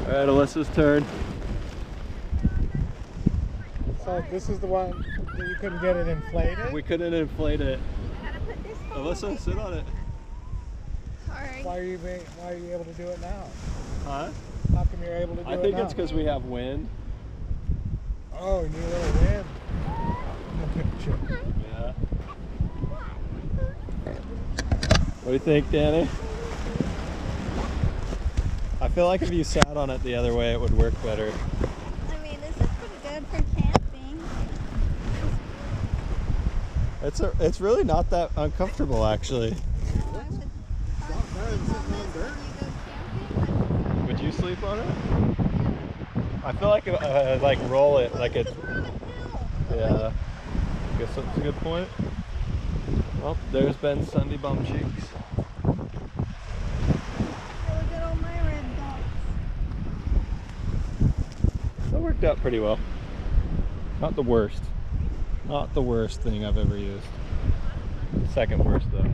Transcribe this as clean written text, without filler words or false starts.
Alright, Alyssa's turn. So this is the one that you couldn't get it inflated? We couldn't inflate it. I gotta put this thing Alyssa, away. sit on it. Sorry. Why are you able to do it now? Huh? How come you're able to do it now? I think it's because we have wind. Oh, you need a little wind. Yeah. What do you think, Danny? I feel like if you sat on it the other way, it would work better. I mean, this is pretty good for camping. It's really not that uncomfortable, actually. Would you sleep on it? I feel like like roll it like it's. Yeah. I guess that's a good point. Well, there's Ben's Sunday bum cheeks. Look at all my red dots. That worked out pretty well. Not the worst. Not the worst thing I've ever used. Second worst though.